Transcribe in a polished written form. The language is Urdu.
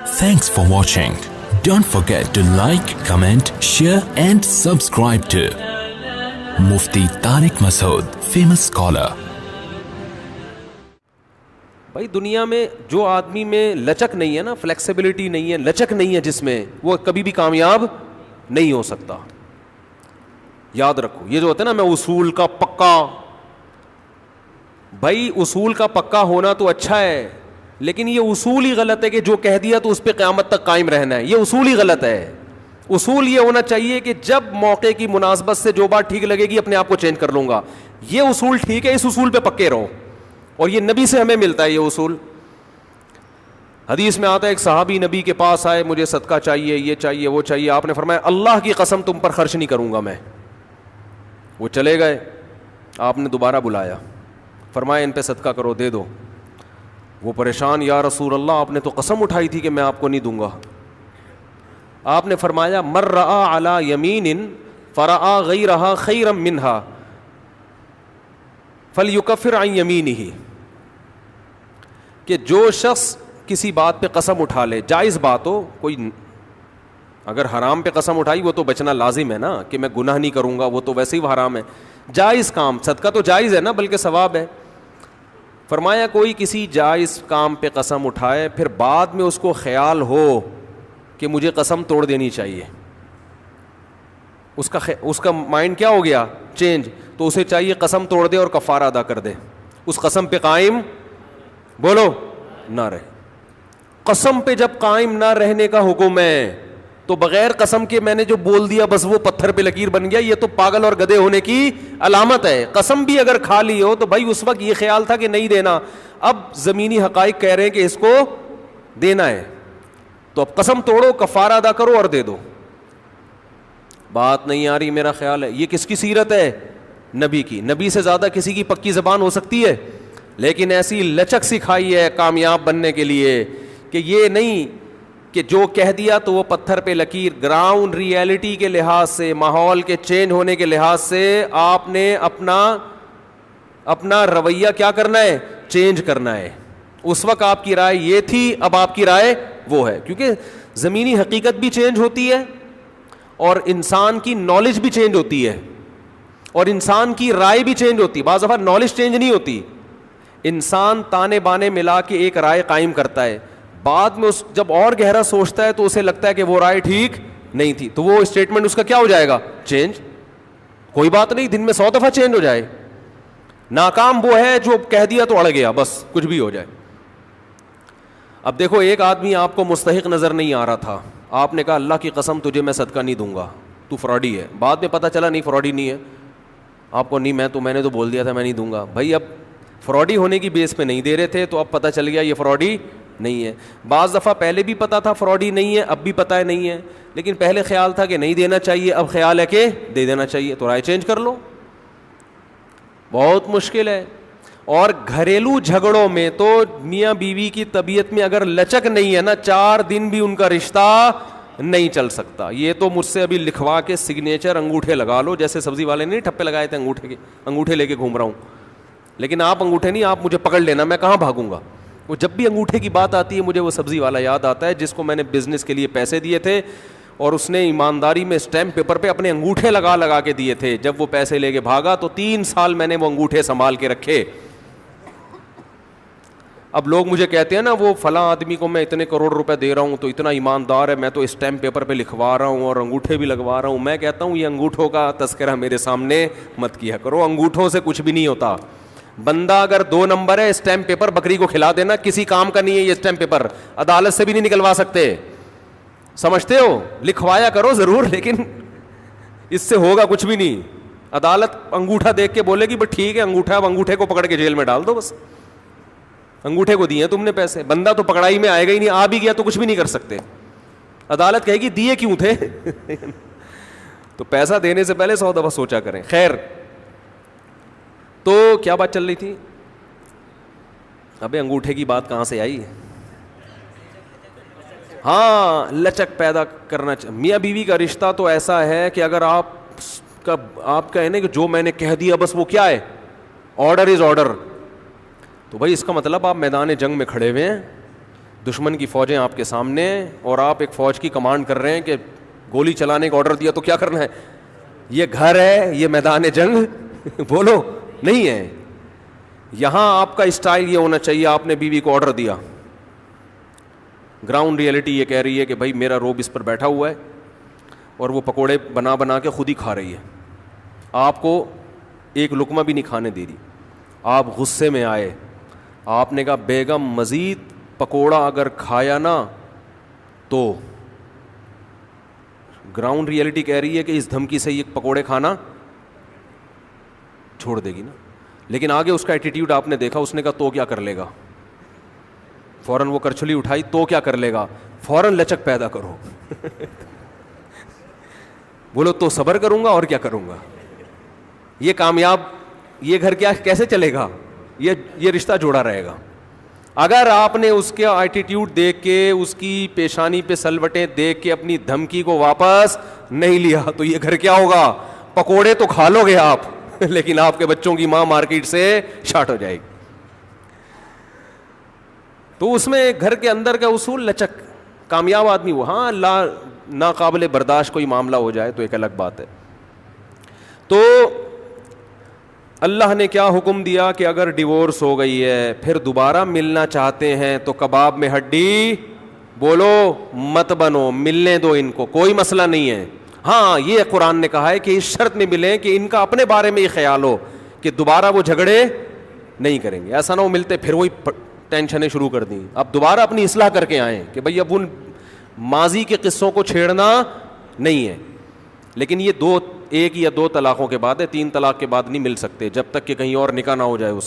Thanks for watching. Don't forget to like, comment, share and subscribe to Mufti Tariq Masood, famous scholar. بھائی دنیا میں جو آدمی میں لچک نہیں ہے نا, فلیکسیبلٹی نہیں ہے, لچک نہیں ہے جس میں, وہ کبھی بھی کامیاب نہیں ہو سکتا. یاد رکھو یہ جو ہوتا ہے نا, میں اصول کا پکا, بھائی اصول کا پکا ہونا تو اچھا ہے, لیکن یہ اصول ہی غلط ہے کہ جو کہہ دیا تو اس پہ قیامت تک قائم رہنا ہے. یہ اصول ہی غلط ہے. اصول یہ ہونا چاہیے کہ جب موقع کی مناسبت سے جو بات ٹھیک لگے گی اپنے آپ کو چینج کر لوں گا. یہ اصول ٹھیک ہے, اس اصول پہ پکے رہو, اور یہ نبی سے ہمیں ملتا ہے یہ اصول. حدیث میں آتا ہے ایک صحابی نبی کے پاس آئے, مجھے صدقہ چاہیے, یہ چاہیے, وہ چاہیے. آپ نے فرمایا اللہ کی قسم تم پر خرچ نہیں کروں گا میں. وہ چلے گئے, آپ نے دوبارہ بلایا, فرمایا ان پہ صدقہ کرو, دے دو. وہ پریشان, یا رسول اللہ آپ نے تو قسم اٹھائی تھی کہ میں آپ کو نہیں دوں گا. آپ نے فرمایا مر رآ علی یمین فرآ غیرہا خیرا منہا فلیکفر عن یمینہ, کہ جو شخص کسی بات پہ قسم اٹھا لے, جائز بات ہو, کوئی اگر حرام پہ قسم اٹھائی وہ تو بچنا لازم ہے نا, کہ میں گناہ نہیں کروں گا, وہ تو ویسے ہی وہ حرام ہے. جائز کام, صدقہ تو جائز ہے نا, بلکہ ثواب ہے. فرمایا کوئی کسی جائز کام پہ قسم اٹھائے, پھر بعد میں اس کو خیال ہو کہ مجھے قسم توڑ دینی چاہیے, اس کا مائنڈ کیا ہو گیا, چینج, تو اسے چاہیے قسم توڑ دے اور کفارہ ادا کر دے, اس قسم پہ قائم بولو نہ رہے. قسم پہ جب قائم نہ رہنے کا حکم ہے تو بغیر قسم کے میں نے جو بول دیا بس وہ پتھر پہ لکیر بن گیا, یہ تو پاگل اور گدھے ہونے کی علامت ہے. قسم بھی اگر کھا لی ہو تو بھائی اس وقت یہ خیال تھا کہ نہیں دینا, اب زمینی حقائق کہہ رہے ہیں کہ اس کو دینا ہے, تو اب قسم توڑو, کفارہ ادا کرو اور دے دو. بات نہیں آ رہی میرا خیال ہے. یہ کس کی سیرت ہے, نبی کی. نبی سے زیادہ کسی کی پکی زبان ہو سکتی ہے, لیکن ایسی لچک سکھائی ہے کامیاب بننے کے لیے کہ یہ نہیں کہ جو کہہ دیا تو وہ پتھر پہ لکیر. گراؤنڈ ریئلٹی کے لحاظ سے, ماحول کے چینج ہونے کے لحاظ سے آپ نے اپنا رویہ کیا کرنا ہے, چینج کرنا ہے. اس وقت آپ کی رائے یہ تھی, اب آپ کی رائے وہ ہے, کیونکہ زمینی حقیقت بھی چینج ہوتی ہے اور انسان کی نالج بھی چینج ہوتی ہے اور انسان کی رائے بھی چینج ہوتی ہے. بعض دفعہ نالج چینج نہیں ہوتی, انسان تانے بانے ملا کے ایک رائے قائم کرتا ہے, بعد میں جب اور گہرا سوچتا ہے تو اسے لگتا ہے کہ وہ رائے ٹھیک نہیں تھی, تو وہ اسٹیٹمنٹ اس کا کیا ہو جائے گا, چینج. کوئی بات نہیں, دن میں 100 دفعہ چینج ہو جائے. ناکام وہ ہے جو کہہ دیا تو اڑ گیا, بس کچھ بھی ہو جائے. اب دیکھو ایک آدمی آپ کو مستحق نظر نہیں آ رہا تھا, آپ نے کہا اللہ کی قسم تجھے میں صدقہ نہیں دوں گا, تو فراڈی ہے. بعد میں پتہ چلا نہیں فراڈی نہیں ہے, آپ کو نہیں, میں نے تو بول دیا تھا میں نہیں دوں گا. بھائی اب فراڈی ہونے کی بیس پہ نہیں دے رہے تھے, تو اب پتہ چل گیا یہ فراڈی نہیں ہے. بعض دفعہ پہلے بھی پتا تھا فراڈی نہیں ہے, اب بھی پتہ ہے نہیں ہے, لیکن پہلے خیال تھا کہ نہیں دینا چاہیے, اب خیال ہے کہ دے دینا چاہیے, تو رائے چینج کر لو. بہت مشکل ہے. اور گھریلو جھگڑوں میں تو میاں بیوی کی طبیعت میں اگر لچک نہیں ہے نا, 4 دن بھی ان کا رشتہ نہیں چل سکتا. یہ تو مجھ سے ابھی لکھوا کے سگنیچر انگوٹھے لگا لو, جیسے سبزی والے نے ٹھپے لگائے تھے انگوٹھے کے, انگوٹھے لے کے گھوم رہا ہوں. لیکن آپ انگوٹھے نہیں, آپ مجھے پکڑ لینا, میں کہاں بھاگوں گا. وہ جب بھی انگوٹھے کی بات آتی ہے مجھے وہ سبزی والا یاد آتا ہے جس کو میں نے بزنس کے لیے پیسے دیے تھے, اور اس نے ایمانداری میں اسٹیمپ پیپر پہ اپنے انگوٹھے لگا کے دیے تھے. جب وہ پیسے لے کے بھاگا تو 3 سال میں نے وہ انگوٹھے سنبھال کے رکھے. اب لوگ مجھے کہتے ہیں نا وہ فلاں آدمی کو میں اتنے کروڑ روپے دے رہا ہوں تو اتنا ایماندار ہے, میں تو اسٹیمپ پیپر پہ لکھوا رہا ہوں اور انگوٹھے بھی لگوا رہا ہوں. میں کہتا ہوں یہ انگوٹھوں کا تذکرہ میرے سامنے مت کیا کرو, انگوٹھوں سے کچھ بھی نہیں ہوتا. بندہ اگر 2 نمبر ہے, اسٹیمپ پیپر بکری کو کھلا دینا, کسی کام کا نہیں ہے یہ اسٹیمپ پیپر, عدالت سے بھی نہیں نکلوا سکتے. سمجھتے ہو, لکھوایا کرو ضرور, لیکن اس سے ہوگا کچھ بھی نہیں. عدالت انگوٹھا دیکھ کے بولے گی بس ٹھیک ہے انگوٹھا, اب انگوٹھے کو پکڑ کے جیل میں ڈال دو, بس انگوٹھے کو دیے تم نے پیسے. بندہ تو پکڑائی میں آئے گا ہی نہیں, آ بھی گیا تو کچھ بھی نہیں کر سکتے. عدالت کہے گی دیے کیوں تھے. تو پیسہ دینے سے پہلے 100 دفعہ سوچا کریں. خیر, تو کیا بات چل رہی تھی, ابے انگوٹھے کی بات کہاں سے آئی. ہاں, لچک پیدا کرنا چاہیے. میاں بیوی کا رشتہ تو ایسا ہے کہ اگر آپ کا ہے نا کہ جو میں نے کہہ دیا بس وہ کیا ہے, آرڈر از آرڈر, تو بھائی اس کا مطلب آپ میدان جنگ میں کھڑے ہوئے ہیں. دشمن کی فوجیں آپ کے سامنے ہیں اور آپ ایک فوج کی کمانڈ کر رہے ہیں کہ گولی چلانے کا آرڈر دیا تو کیا کرنا ہے؟ یہ گھر ہے، یہ میدان جنگ بولو نہیں ہے. یہاں آپ کا اسٹائل یہ ہونا چاہیے، آپ نے بیوی کو آرڈر دیا، گراؤنڈ ریئلٹی یہ کہہ رہی ہے کہ بھائی میرا روب اس پر بیٹھا ہوا ہے اور وہ پکوڑے بنا بنا کے خود ہی کھا رہی ہے، آپ کو ایک لقمہ بھی نہیں کھانے دے رہی. آپ غصے میں آئے، آپ نے کہا بیگم مزید پکوڑا اگر کھایا نا تو گراؤنڈ ریئلٹی کہہ رہی ہے کہ اس دھمکی سے یہ پکوڑے کھانا چھوڑ دے گی نا. لیکن آگے اس کا ایٹیٹیوڈ آپ نے دیکھا، اس نے کہا تو کیا کر لے گا، فوراً وہ کرچھلی اٹھائی، تو کیا کر لے گا، فوراً لچک پیدا کرو بولو تو صبر کروں گا اور کیا کروں گا. یہ کامیاب، یہ گھر کیا کیسے چلے گا، یہ رشتہ جوڑا رہے گا. اگر آپ نے اس کا ایٹیٹیوڈ دیکھ کے، اس کی پیشانی پہ سلوٹیں دیکھ کے اپنی دھمکی کو واپس نہیں لیا تو یہ گھر کیا ہوگا، پکوڑے تو کھا لو گے آپ لیکن آپ کے بچوں کی ماں مارکیٹ سے شارٹ ہو جائے گی. تو اس میں گھر کے اندر کا اصول لچک. کامیاب آدمی وہ، ہاں ناقابل برداشت کوئی معاملہ ہو جائے تو ایک الگ بات ہے. تو اللہ نے کیا حکم دیا کہ اگر ڈیورس ہو گئی ہے پھر دوبارہ ملنا چاہتے ہیں تو کباب میں ہڈی بولو مت بنو، ملنے دو ان کو، کوئی مسئلہ نہیں ہے. ہاں یہ قرآن نے کہا ہے کہ اس شرط میں ملیں کہ ان کا اپنے بارے میں یہ خیال ہو کہ دوبارہ وہ جھگڑے نہیں کریں گے. ایسا نہ ہو ملتے پھر وہی ٹینشنیں شروع کر دیں. اب دوبارہ اپنی اصلاح کر کے آئیں کہ بھئی اب ان ماضی کے قصوں کو چھیڑنا نہیں ہے. لیکن یہ ایک یا دو طلاقوں کے بعد ہے، 3 طلاق کے بعد نہیں مل سکتے جب تک کہ کہیں اور نکاح نہ ہو جائے اس